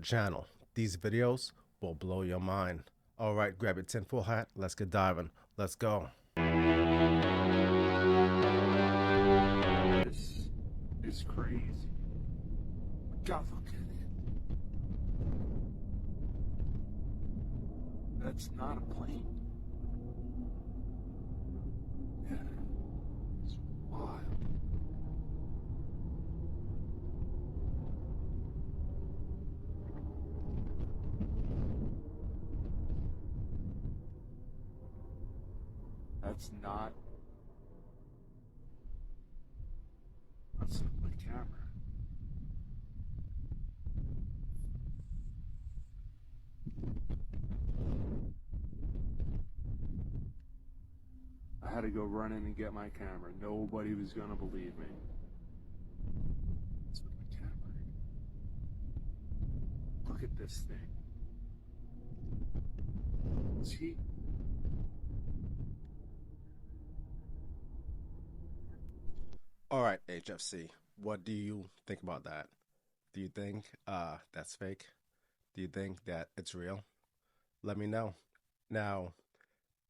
channel. These videos will blow your mind. All right, grab your tinfoil hat. Let's get diving. Let's go. This is crazy. God, look at it. That's not a plane. Yeah, it's wild. That's not my camera. I had to go run in and get my camera. Nobody was gonna believe me. That's not my camera. Look at this thing. See? All right, HFC. What do you think about that? Do you think that's fake? Do you think that it's real? Let me know. Now,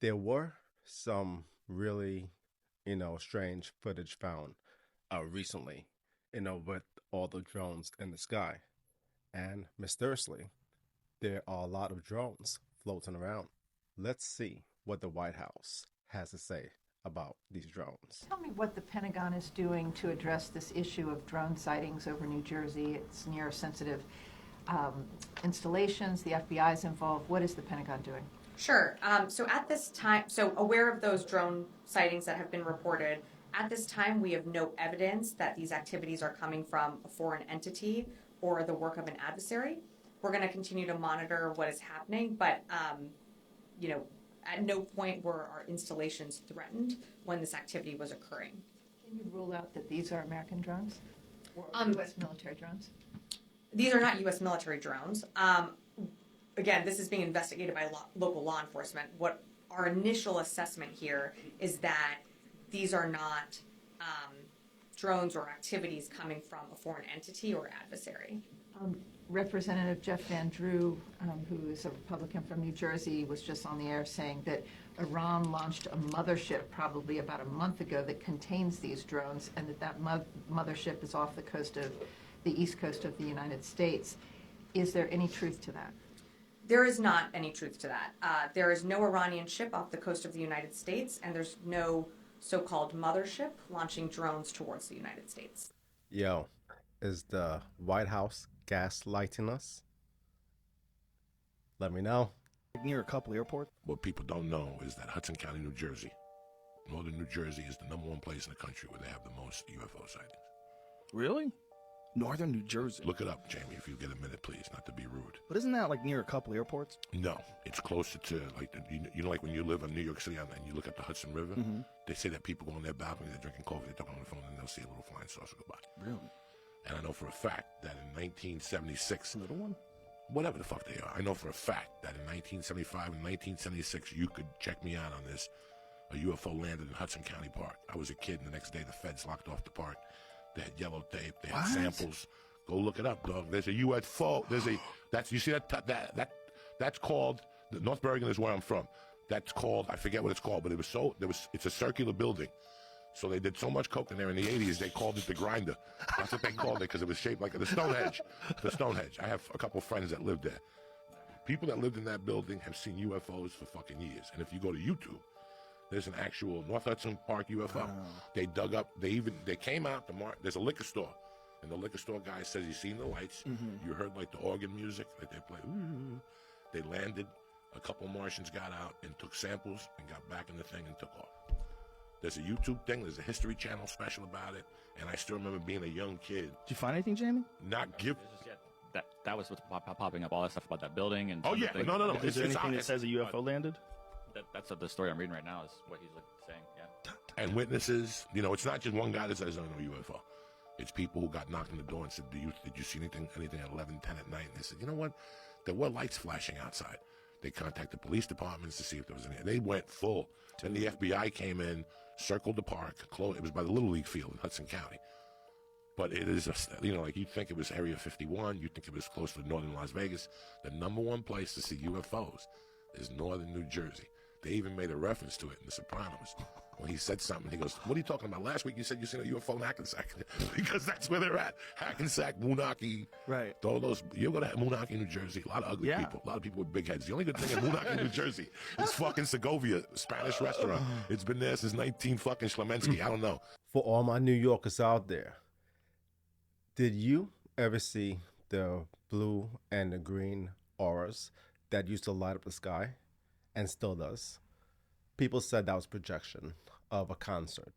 there were some really, strange footage found recently, with all the drones in the sky. And mysteriously, there are a lot of drones floating around. Let's see what the White House has to say about these drones. Tell me what the Pentagon is doing to address this issue of drone sightings over New Jersey. It's near sensitive installations. The FBI is involved. What is the Pentagon doing? Sure. So at this time, aware of those drone sightings that have been reported, at this time we have no evidence that these activities are coming from a foreign entity or the work of an adversary. We're going to continue to monitor what is happening, but at no point were our installations threatened when this activity was occurring. Can you rule out that these are American drones or U.S. military drones? These are not U.S. military drones. Again, this is being investigated by local law enforcement. What our initial assessment here is that these are not drones or activities coming from a foreign entity or adversary. Representative Jeff Van Drew, who is a Republican from New Jersey, was just on the air saying that Iran launched a mothership probably about a month ago that contains these drones, and that mothership is off the east coast of the United States. Is there any truth to that? There is not any truth to that. There is no Iranian ship off the coast of the United States, and there's no so-called mothership launching drones towards the United States. Yo, is the White House gaslighting us? Let me know. Near a couple airports. What people don't know is that Hudson County, New Jersey, northern New Jersey, is the #1 place in the country where they have the most UFO sightings. Really? Northern New Jersey. Look it up, Jamie, if you get a minute, please, not to be rude. But isn't that like near a couple airports? No, it's closer to, like, like when you live in New York City and you look at the Hudson River, they say that people go on their balcony, they're drinking coffee, they're talking on the phone, and they'll see a little flying saucer go by. Really? And I know for a fact that in 1976, A little one? whatever the fuck they are, I know for a fact that in 1975 and 1976, you could check me out on this, a UFO landed in Hudson County Park. I was a kid, and the next day the feds locked off the park. They had yellow tape, they had samples. Go look it up, dog. There's a UFO. You see that's called, North Bergen is where I'm from. That's called, I forget what it's called, but it's a circular building. So they did so much coke in there in the 80s, they called it the grinder. That's what they called it, because it was shaped like the Stonehenge. The Stonehenge. I have a couple friends that lived there. People that lived in that building have seen UFOs for fucking years. And if you go to YouTube, there's an actual North Hudson Park UFO. Wow. They dug up, they came out, there's a liquor store. And the liquor store guy says he's seen the lights. You heard like the organ music that they play. Ooh. They landed. A couple Martians got out and took samples and got back in the thing and took off. There's a YouTube thing. There's a History Channel special about it. And I still remember being a young kid. Did you find anything, Jamie? That was what's popping up. All that stuff about that building and. Oh yeah, no. Is there anything that says a UFO landed? That's the story I'm reading right now. Is what he's saying. Yeah. And witnesses. It's not just one guy that says, "I know UFO." It's people who got knocked on the door and said, did you see anything at 11, 10 at night? And they said, you know what? There were lights flashing outside. They contacted police departments to see if there was any. They went full. Then the FBI came in, circled the park, closed. It was by the Little League field in Hudson County. But it is, like you think it was Area 51, you think it was close to northern Las Vegas. The number one place to see UFOs is northern New Jersey. They even made a reference to it in The Sopranos. When he said something, he goes, "What are you talking about? Last week you said you seen a UFO in Hackensack." Because that's where they're at. Hackensack, Moonachie. Right. All those. You go to Moonachie, New Jersey. A lot of ugly people. A lot of people with big heads. The only good thing in Moonachie, New Jersey is fucking Segovia, Spanish restaurant. It's been there since 19 fucking Schlemensky. I don't know. For all my New Yorkers out there, did you ever see the blue and the green auras that used to light up the sky and still does? People said that was projection of a concert,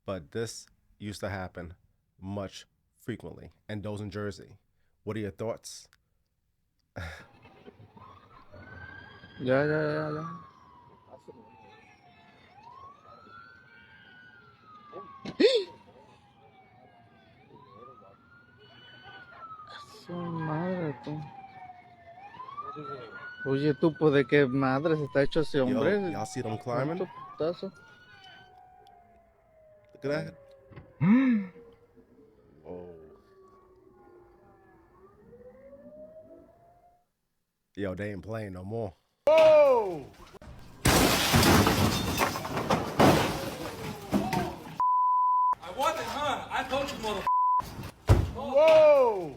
but this used to happen much frequently, and those in Jersey. What are your thoughts? Ya. Su madre, tú. Oye, tú, pues, ¿de qué madre se está hecho ese hombre? Y'all see them climbing? ¿Cuánto putazo? Look at that. Whoa. Yo, they ain't playing no more. Whoa! I wasn't, huh? I told you, mother. Whoa!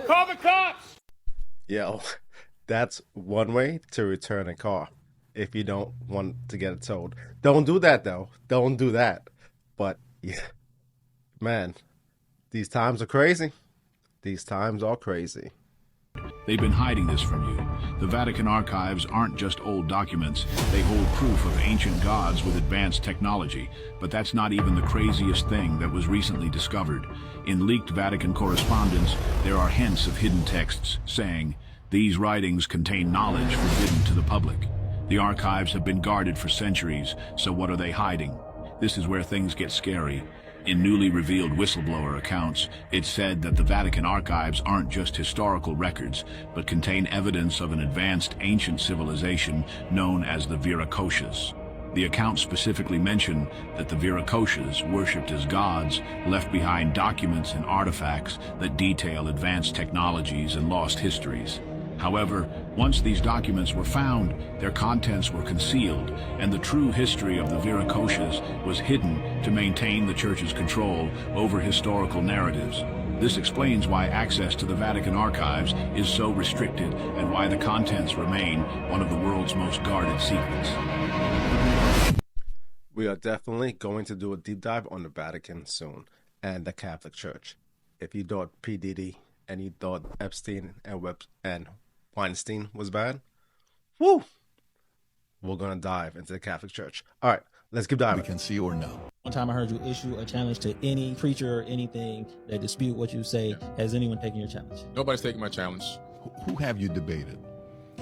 Call the cops! Yo, that's one way to return a car if you don't want to get it towed. Don't do that, though. Don't do that. But, yeah, man, these times are crazy. These times are crazy. They've been hiding this from you. The Vatican archives aren't just old documents. They hold proof of ancient gods with advanced technology. But that's not even the craziest thing that was recently discovered. In leaked Vatican correspondence, there are hints of hidden texts saying, "These writings contain knowledge forbidden to the public." The archives have been guarded for centuries, so what are they hiding? This is where things get scary. In newly revealed whistleblower accounts, it's said that the Vatican archives aren't just historical records, but contain evidence of an advanced ancient civilization known as the Viracochas. The accounts specifically mention that the Viracochas, worshipped as gods, left behind documents and artifacts that detail advanced technologies and lost histories. However, once these documents were found, their contents were concealed, and the true history of the Viracochas was hidden to maintain the Church's control over historical narratives. This explains why access to the Vatican archives is so restricted and why the contents remain one of the world's most guarded secrets. We are definitely going to do a deep dive on the Vatican soon and the Catholic Church. If you thought P. Diddy and you thought Epstein and Weinstein was bad, woo! We're going to dive into the Catholic Church. All right, let's keep diving. We can see or know. One time I heard you issue a challenge to any preacher or anything that dispute what you say. Yeah. Has anyone taken your challenge? Nobody's taking my challenge. Who have you debated?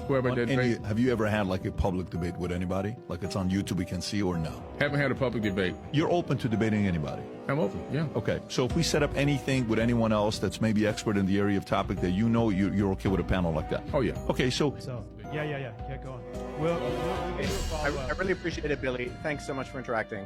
Whoever did debate. Have you ever had like a public debate with anybody? Like it's on YouTube, we can see or no? Haven't had a public debate. You're open to debating anybody? I'm open, yeah. Okay, so if we set up anything with anyone else that's maybe expert in the area of topic that you know, you're okay with a panel like that? Oh, yeah. Okay, so Yeah, get going. We'll give you a follow-up. I really appreciate it, Billy. Thanks so much for interacting.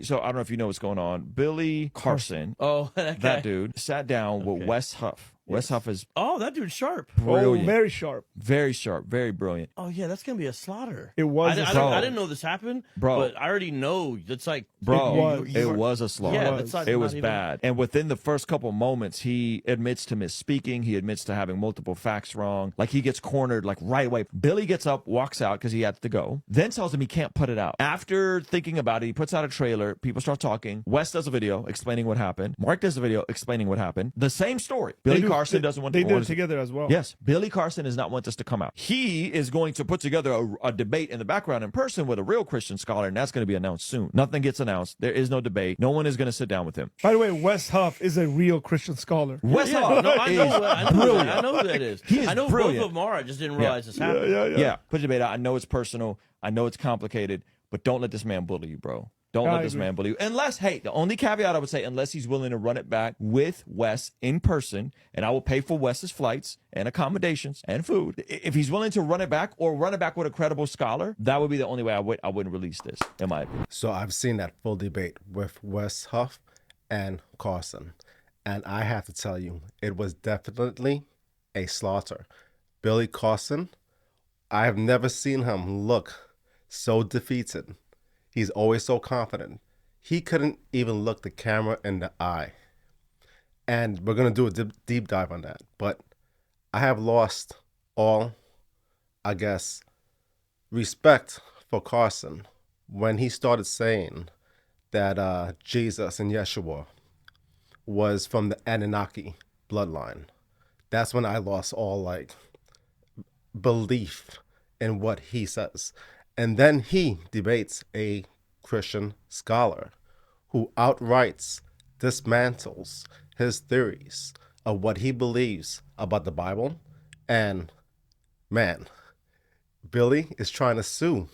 So I don't know if you know what's going on. Billy Carson, that dude, sat down with Wes Huff. Wes Huff is that dude's sharp. Brilliant. Very sharp. Very sharp. Very brilliant. Oh yeah, that's gonna be a slaughter. It was. I didn't know this happened, bro. But I already know it's like, bro. It was a slaughter. Yeah, it was bad. And within the first couple moments, he admits to misspeaking. He admits to having multiple facts wrong. Like he gets cornered like right away. Billy gets up, walks out because he had to go. Then tells him he can't put it out. After thinking about it, he puts out a trailer. People start talking. Wes does a video explaining what happened. Mark does a video explaining what happened. The same story. Billy Carson doesn't want to. They do it together as well. Yes, Billy Carson does not want this to come out. He is going to put together a debate in the background in person with a real Christian scholar, and that's going to be announced soon. Nothing gets announced. There is no debate. No one is going to sit down with him. By the way, Wes Huff is a real Christian scholar. Wes Huff brilliant. I know who that is. He is I know brilliant. both of them are. I just didn't realize this happened. Yeah, put the debate out. I know it's personal. I know it's complicated, but don't let this man bully you, bro. Don't let this man bully you. Unless, hey, the only caveat I would say, unless he's willing to run it back with Wes in person, and I will pay for Wes's flights and accommodations and food. If he's willing to run it back or run it back with a credible scholar, that would be the only way I wouldn't release this, in my opinion. So I've seen that full debate with Wes Huff, and Carson. And I have to tell you, it was definitely a slaughter. Billy Carson, I have never seen him look so defeated. He's always so confident. He couldn't even look the camera in the eye. And we're going to do a deep dive on that. But I have lost all, I guess, respect for Carson when he started saying that Jesus and Yeshua was from the Anunnaki bloodline. That's when I lost all belief in what he says. And then he debates a Christian scholar who outright dismantles his theories of what he believes about the Bible. And man, Billy is trying to sue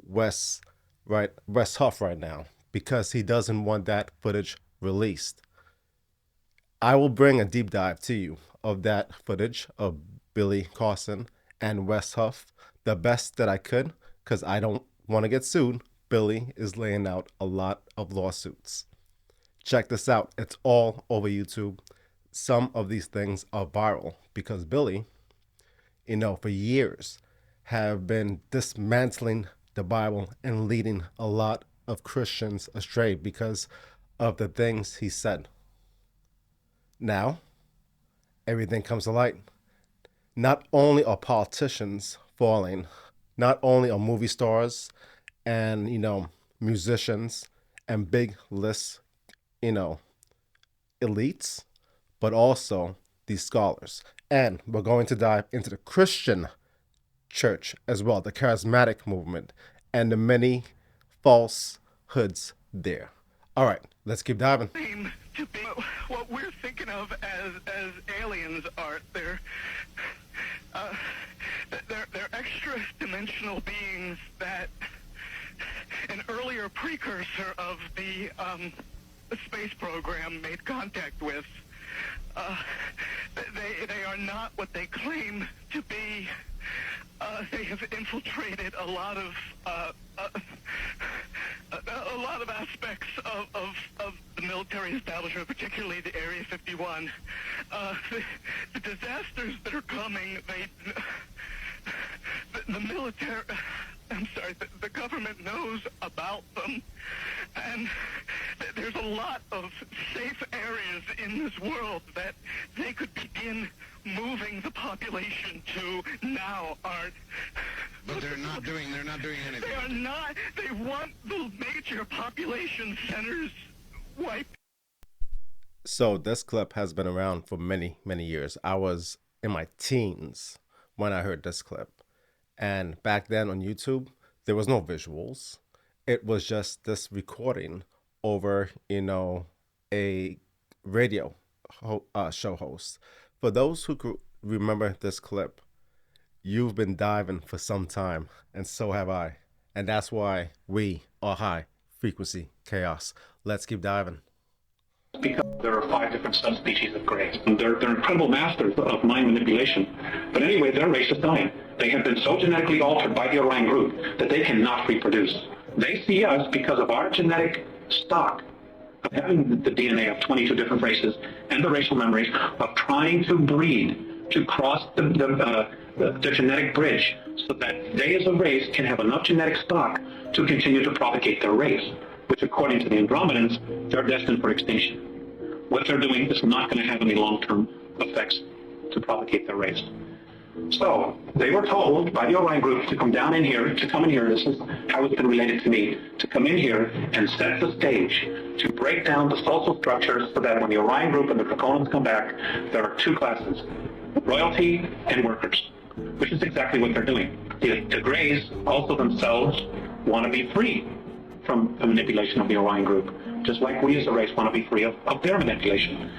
Wes Huff right now because he doesn't want that footage released. I will bring a deep dive to you of that footage of Billy Carson and Wes Huff, the best that I could, because I don't want to get sued. Billy is laying out a lot of lawsuits. Check this out. It's all over YouTube. Some of these things are viral because Billy, for years have been dismantling the Bible and leading a lot of Christians astray because of the things he said. Now, everything comes to light. Not only are politicians falling, not only are movie stars and, musicians and big lists, elites, but also these scholars. And we're going to dive into the Christian church as well, the charismatic movement, and the many falsehoods there. All right, let's keep diving. To be what we're thinking of as aliens are. They're extra dimensional beings that an earlier precursor of the space program made contact with. They are not what they claim to be. They have infiltrated a lot of aspects of the military establishment, particularly the Area 51. The disasters that are coming, the military, the government knows about them, and there's a lot of safe areas in this world that they could begin moving the population to now, Art. But they're not doing anything. They are not. They want the major population centers wiped. So this clip has been around for many, many years. I was in my teens when I heard this clip. And back then on YouTube, there was no visuals. It was just this recording over, a radio show host. For those who could remember this clip, you've been diving for some time, and so have I. And that's why we are High Frequency Chaos. Let's keep diving. Because there are 5 different subspecies of Greys. They're incredible masters of mind manipulation. But anyway, their race is dying. They have been so genetically altered by the Orion group that they cannot reproduce. They see us because of our genetic stock of having the DNA of 22 different races and the racial memories of trying to breed, to cross the genetic bridge so that they as a race can have enough genetic stock to continue to propagate their race, which according to the Andromedans, they're destined for extinction. What they're doing is not going to have any long-term effects to propagate their race. So they were told by the Orion group to come down in here, to come in here, this is how it's been related to me, to come in here and set the stage, to break down the social structures so that when the Orion group and the Draconians come back, there are 2 classes, royalty and workers, which is exactly what they're doing. The Greys also themselves want to be free from the manipulation of the Orion group, just like we as a race want to be free of their manipulation.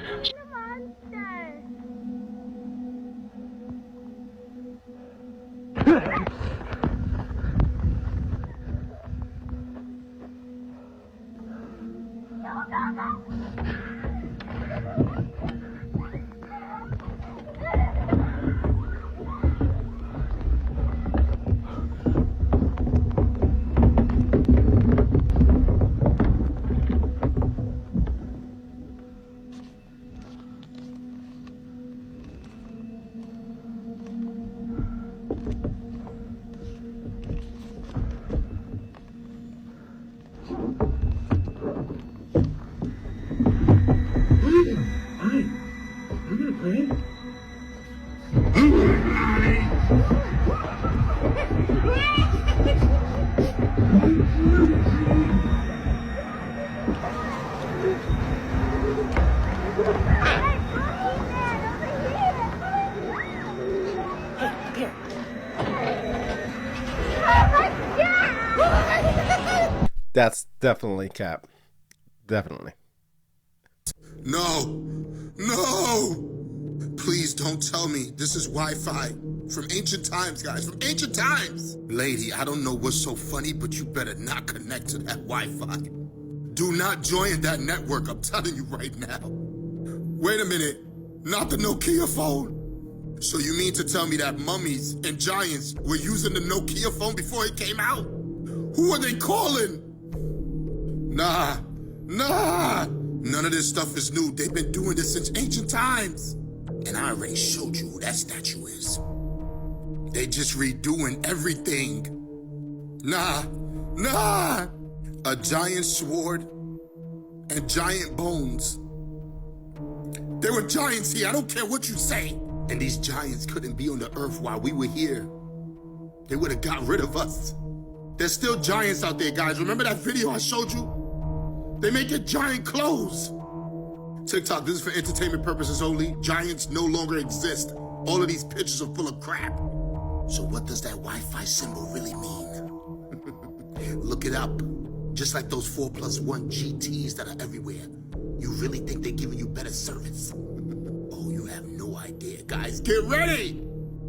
That's definitely cap. Definitely. No! No! Please don't tell me this is Wi-Fi. From ancient times, guys. From ancient times! Lady, I don't know what's so funny, but you better not connect to that Wi-Fi. Do not join that network, I'm telling you right now. Wait a minute. Not the Nokia phone? So you mean to tell me that mummies and giants were using the Nokia phone before it came out? Who are they calling? Nah. None of this stuff is new. They've been doing this since ancient times. And I already showed you who that statue is. They just redoing everything. Nah. A giant sword and giant bones. There were giants here, I don't care what you say. And these giants couldn't be on the earth while we were here. They would have got rid of us. There's still giants out there, guys. Remember that video I showed you? They make it giant clothes. TikTok, this is for entertainment purposes only. Giants no longer exist. All of these pictures are full of crap. So what does that Wi-Fi symbol really mean? Look it up. Just like those 4+1 GTs that are everywhere. You really think they're giving you better service? Oh, you have no idea. Guys, get ready!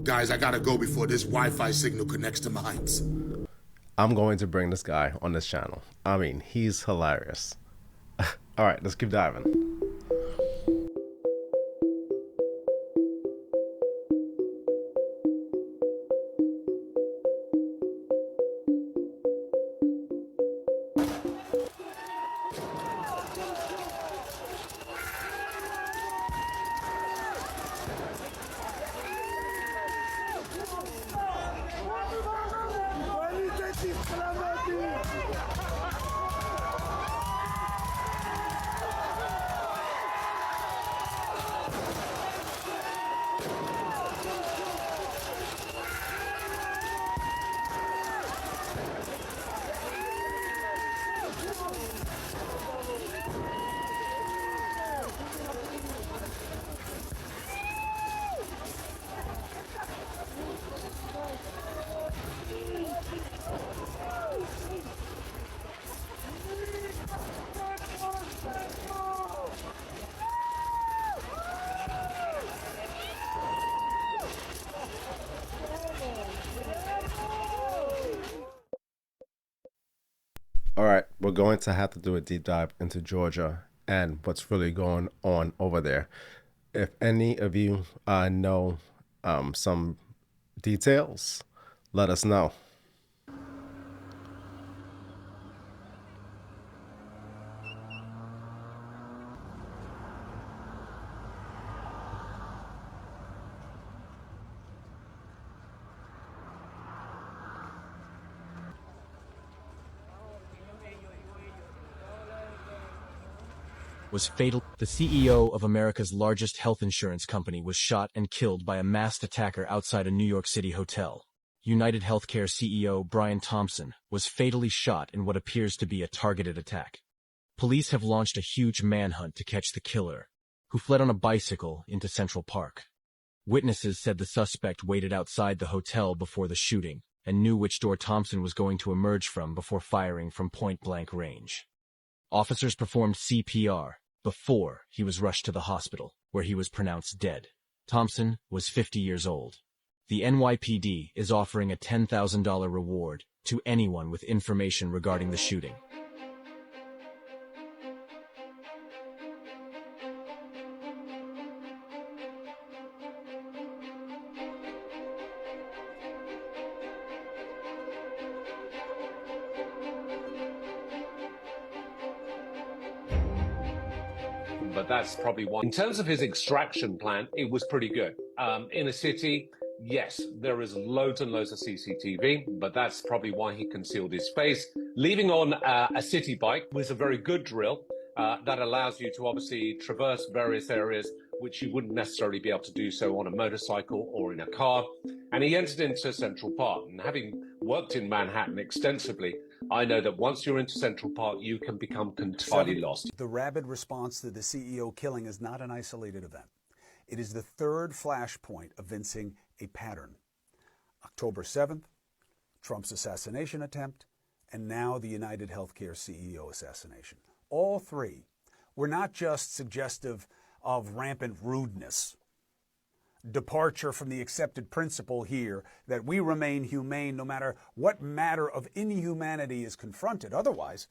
Guys, I gotta go before this Wi-Fi signal connects to mines. I'm going to bring this guy on this channel. I mean, he's hilarious. All right, let's keep diving. All right, we're going to have to do a deep dive into Georgia and what's really going on over there. If any of you know some details, let us know. Was fatal. The CEO of America's largest health insurance company was shot and killed by a masked attacker outside a New York City hotel. United Healthcare CEO Brian Thompson was fatally shot in what appears to be a targeted attack. Police have launched a huge manhunt to catch the killer, who fled on a bicycle into Central Park. Witnesses said the suspect waited outside the hotel before the shooting and knew which door Thompson was going to emerge from before firing from point-blank range. Officers performed CPR before he was rushed to the hospital, where he was pronounced dead. Thompson was 50 years old. The NYPD is offering a $10,000 reward to anyone with information regarding the shooting. But that's probably one. In terms of his extraction plan, it was pretty good. In a city, yes, there is loads and loads of CCTV, but that's probably why he concealed his face. Leaving on a city bike was a very good drill that allows you to obviously traverse various areas which you wouldn't necessarily be able to do so on a motorcycle or in a car. And he entered into Central Park. And having worked in Manhattan extensively, I know that once you're into Central Park, you can become entirely lost. The rabid response to the CEO killing is not an isolated event. It is the third flashpoint evincing a pattern. October 7th, Trump's assassination attempt, and now the United Healthcare CEO assassination. All three were not just suggestive of rampant rudeness, departure from the accepted principle here that we remain humane no matter what matter of inhumanity is confronted. Otherwise,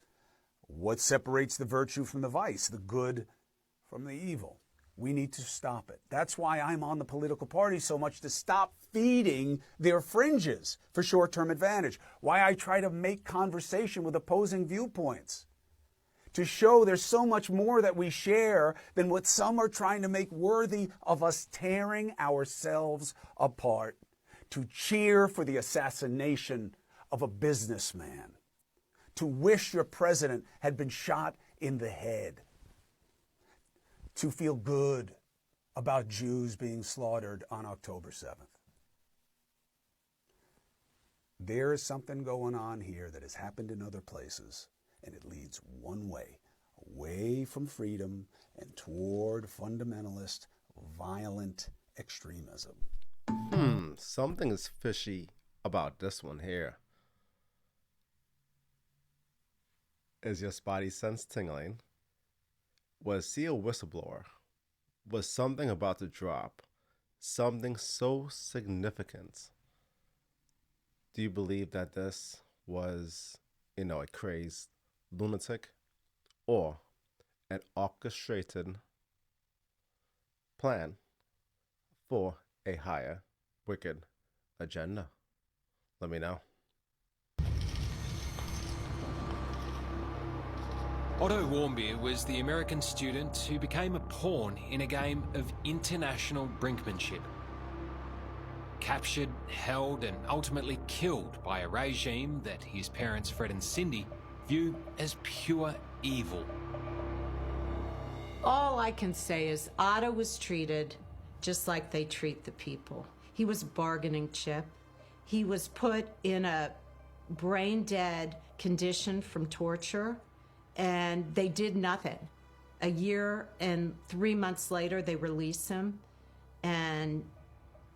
what separates the virtue from the vice, the good from the evil? We need to stop it. That's why I'm on the political party so much, to stop feeding their fringes for short-term advantage. Why I try to make conversation with opposing viewpoints, to show there's so much more that we share than what some are trying to make worthy of us tearing ourselves apart, to cheer for the assassination of a businessman, to wish your president had been shot in the head, to feel good about Jews being slaughtered on October 7th. There is something going on here that has happened in other places, and it leads one way, away from freedom and toward fundamentalist, violent extremism. Something is fishy about this one here. Is your spotty sense tingling? Was he a whistleblower? Was something about to drop? Something so significant? Do you believe that this was, a crazed lunatic or an orchestrated plan for a higher wicked agenda? Let me know. Otto Warmbier was the American student who became a pawn in a game of international brinkmanship. Captured, held, and ultimately killed by a regime that his parents Fred and Cindy view as pure evil. All I can say is Otto was treated just like they treat the people. He was a bargaining chip. He was put in a brain-dead condition from torture, and they did nothing. A year and 3 months later, they released him, and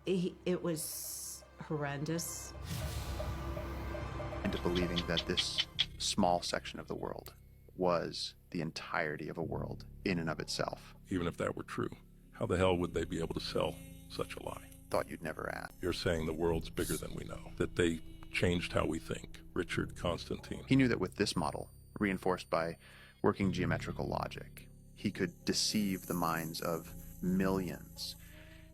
it was horrendous. Into believing that this small section of the world was the entirety of a world in and of itself. Even if that were true, how the hell would they be able to sell such a lie? Thought you'd never ask. You're saying the world's bigger than we know, that they changed how we think. Richard Constantine. He knew that with this model, reinforced by working geometrical logic, he could deceive the minds of millions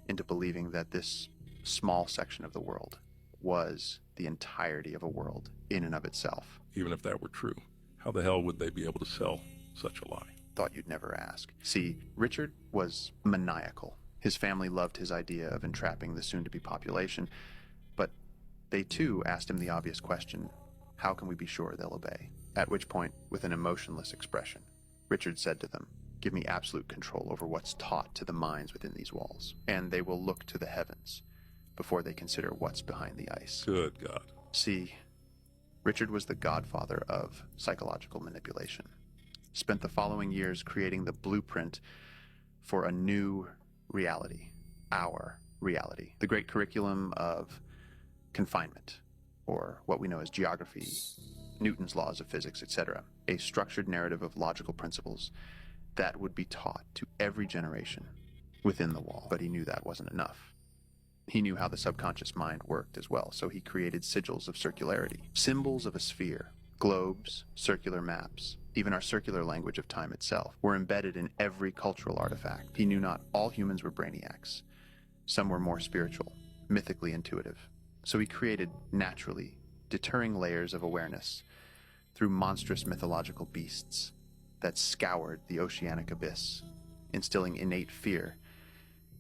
into believing that this small section of the world was the entirety of a world in and of itself. Even if that were true, how the hell would they be able to sell such a lie? Thought you'd never ask. See, Richard was maniacal. His family loved his idea of entrapping the soon-to-be population, but they too asked him the obvious question, how can we be sure they'll obey? At which point, with an emotionless expression, Richard said to them, give me absolute control over what's taught to the minds within these walls, and they will look to the heavens before they consider what's behind the ice. Good God. See, Richard was the godfather of psychological manipulation. Spent the following years creating the blueprint for a new reality, our reality. The great curriculum of confinement, or what we know as geography, Newton's laws of physics, etc. A structured narrative of logical principles that would be taught to every generation within the wall. But he knew that wasn't enough. He knew how the subconscious mind worked as well, so he created sigils of circularity, symbols of a sphere, globes, circular maps, even our circular language of time itself, were embedded in every cultural artifact. He knew not all humans were brainiacs. Some were more spiritual, mythically intuitive. So he created, naturally, deterring layers of awareness through monstrous mythological beasts that scoured the oceanic abyss, instilling innate fear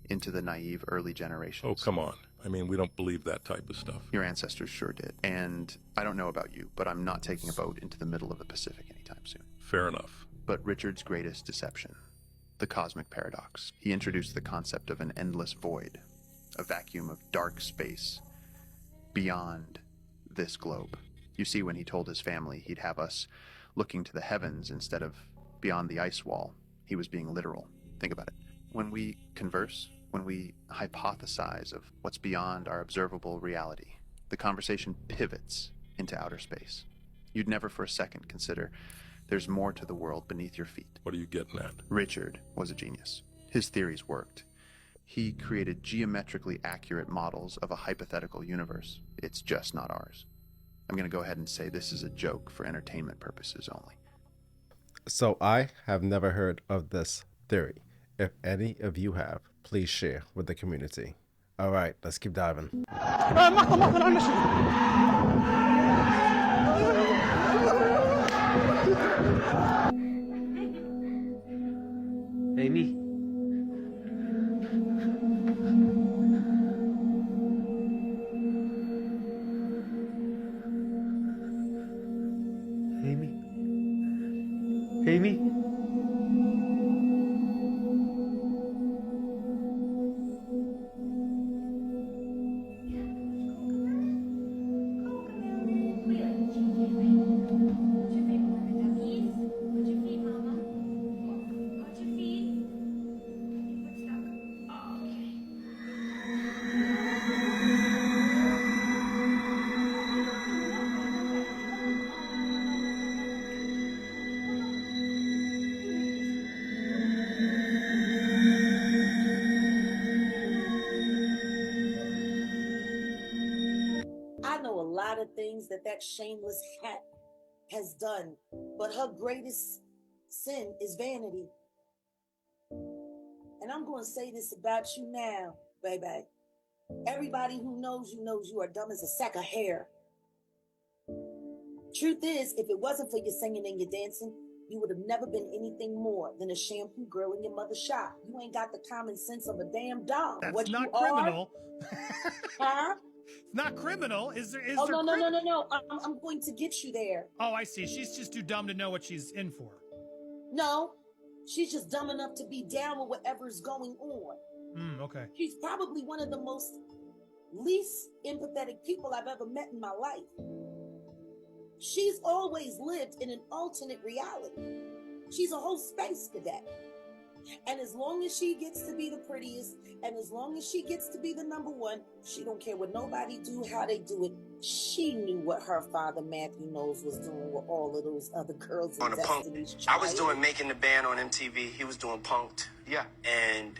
into the naive early generations. Oh, come on. I mean, we don't believe that type of stuff. Your ancestors sure did. And I don't know about you, but I'm not taking a boat into the middle of the Pacific anytime soon. Fair enough. But Richard's greatest deception the cosmic paradox. He introduced the concept of an endless void, a vacuum of dark space beyond this globe. You see, when he told his family he'd have us looking to the heavens instead of beyond the ice wall, he was being literal. Think about it. When we converse, when we hypothesize of what's beyond our observable reality, the conversation pivots into outer space. You'd never for a second consider there's more to the world beneath your feet. What are you getting at? Richard was a genius. His theories worked. He created geometrically accurate models of a hypothetical universe. It's just not ours. I'm going to go ahead and say this is a joke for entertainment purposes only. So I have never heard of this theory. If any of you have, please share with the community. All right, let's keep diving. Amy. Amy. Amy. I know a lot of things that shameless hat has done, but her greatest sin is vanity. And I'm going to say this about you now, baby. Everybody who knows you are dumb as a sack of hair. Truth is, if it wasn't for your singing and your dancing, you would have never been anything more than a shampoo girl in your mother's shop. You ain't got the common sense of a damn dog. That's what not you criminal. Huh? It's not criminal. Is there? Oh, no. I'm going to get you there. Oh, I see. She's just too dumb to know what she's in for. No, she's just dumb enough to be down with whatever's going on. Okay. She's probably one of the most least empathetic people I've ever met in my life. She's always lived in an alternate reality. She's a whole space cadet. And as long as she gets to be the prettiest, and as long as she gets to be the number one, she don't care what nobody do, how they do it. She knew what her father, Matthew Knowles, was doing with all of those other girls. On a punk. I was doing Making the Band on MTV. He was doing Punked. Yeah. And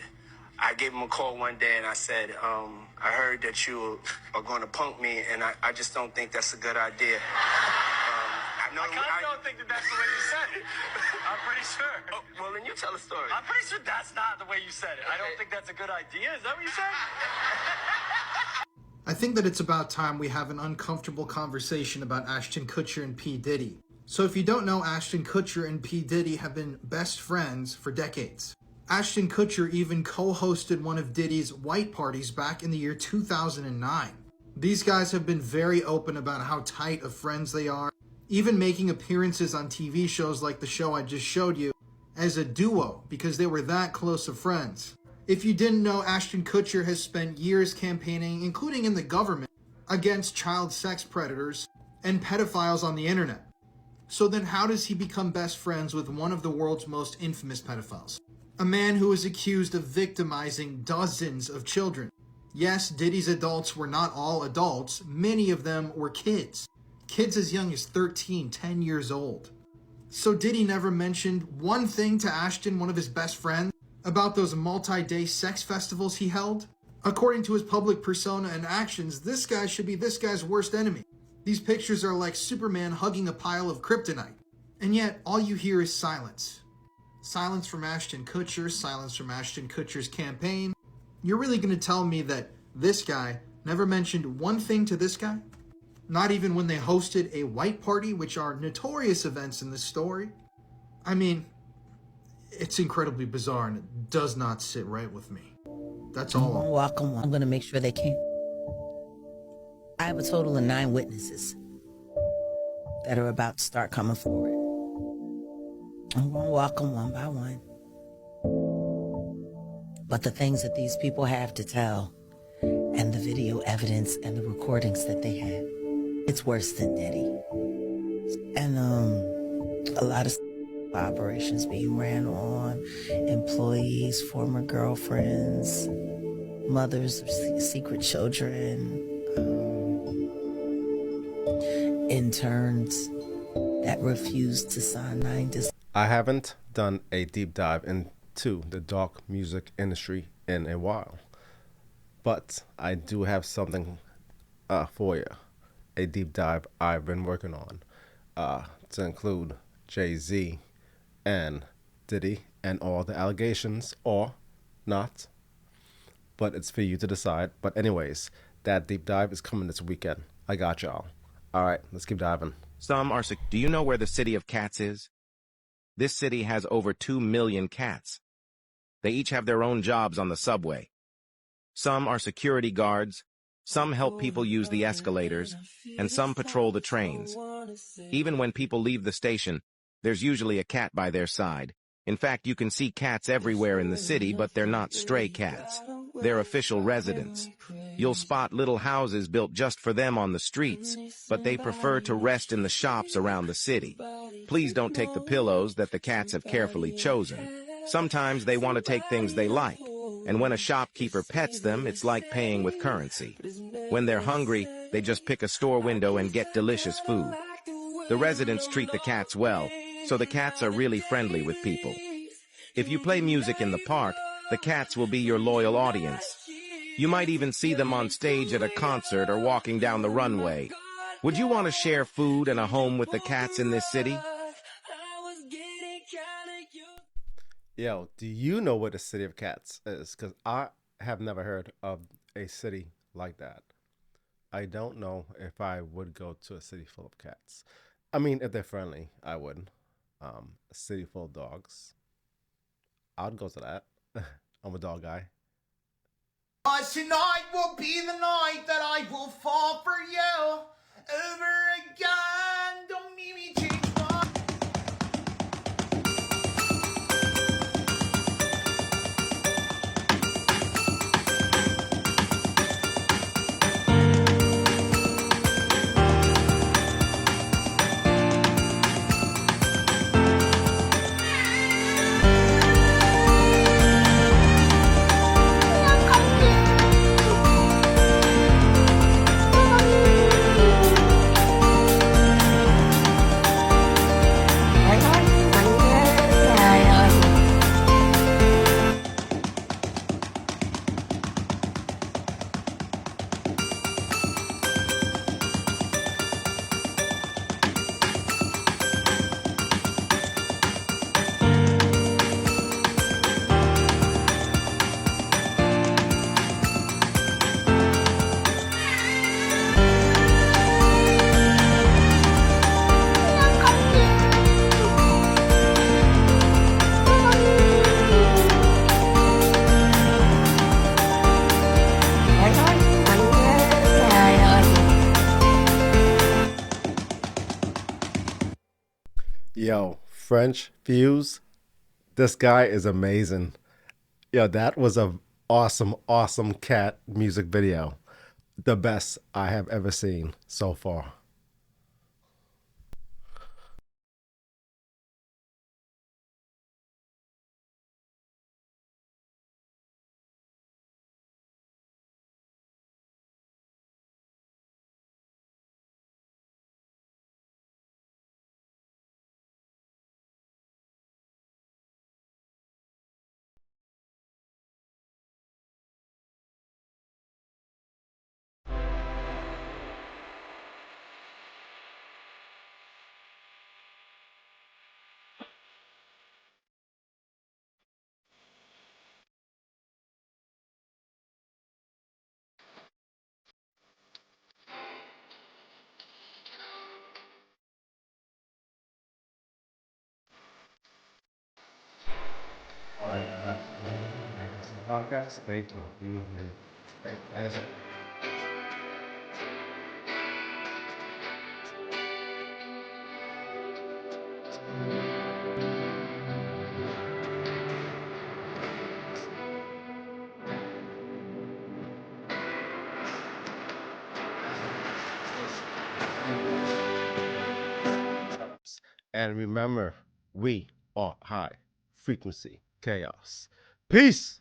I gave him a call one day and I said, I heard that you are going to punk me, and I just don't think that's a good idea. I don't think that's the way you said it. I'm pretty sure. Oh, well, then you tell the story. I'm pretty sure that's not the way you said it. I don't think that's a good idea. Is that what you said? I think that it's about time we have an uncomfortable conversation about Ashton Kutcher and P. Diddy. So if you don't know, Ashton Kutcher and P. Diddy have been best friends for decades. Ashton Kutcher even co-hosted one of Diddy's white parties back in the year 2009. These guys have been very open about how tight of friends they are, even making appearances on TV shows like the show I just showed you as a duo because they were that close of friends. If you didn't know, Ashton Kutcher has spent years campaigning, including in the government, against child sex predators and pedophiles on the internet. So then how does he become best friends with one of the world's most infamous pedophiles? A man who is accused of victimizing dozens of children. Yes, Diddy's adults were not all adults. Many of them were kids. Kids as young as 13, 10 years old. So Diddy never mentioned one thing to Ashton, one of his best friends, about those multi-day sex festivals he held? According to his public persona and actions, this guy should be this guy's worst enemy. These pictures are like Superman hugging a pile of kryptonite. And yet, all you hear is silence. Silence from Ashton Kutcher, silence from Ashton Kutcher's campaign. You're really going to tell me that this guy never mentioned one thing to this guy? Not even when they hosted a white party, which are notorious events in this story? I mean, it's incredibly bizarre and it does not sit right with me. That's all. I'm going to make sure they can't. I have a total of 9 witnesses that are about to start coming forward. I'm going to walk them one by one. But the things that these people have to tell, and the video evidence and the recordings that they have, it's worse than Diddy. And a lot of operations being ran on employees, former girlfriends, mothers of secret children, interns that refused to sign 9 I haven't done a deep dive into the dark music industry in a while, but I do have something for you. A deep dive I've been working on to include Jay-Z and Diddy and all the allegations, or not. But it's for you to decide. But anyways, that deep dive is coming this weekend. I got y'all. All right, let's keep diving. Some are. Do you know where the city of cats is? This city has over 2 million cats. They each have their own jobs on the subway. Some are security guards, some help people use the escalators, and some patrol the trains. Even when people leave the station, there's usually a cat by their side. In fact, you can see cats everywhere in the city, but they're not stray cats. They're official residents. You'll spot little houses built just for them on the streets, but they prefer to rest in the shops around the city. Please don't take the pillows that the cats have carefully chosen. Sometimes they want to take things they like, and when a shopkeeper pets them, it's like paying with currency. When they're hungry, they just pick a store window and get delicious food. The residents treat the cats well, so the cats are really friendly with people. If you play music in the park, the cats will be your loyal audience. You might even see them on stage at a concert or walking down the runway. Would you want to share food and a home with the cats in this city? Yo, do you know what the city of cats is? Because I have never heard of a city like that. I don't know if I would go to a city full of cats. I mean, if they're friendly, I would. A city full of dogs, I'd go to that. I'm a dog guy. Tonight will be the night that I will fall for you over again. Don't make me change my... Yo, French Fuse, this guy is amazing. Yo, that was a awesome cat music video. The best I have ever seen so far. Podcast. Thank you. And remember, we are high frequency chaos. Peace.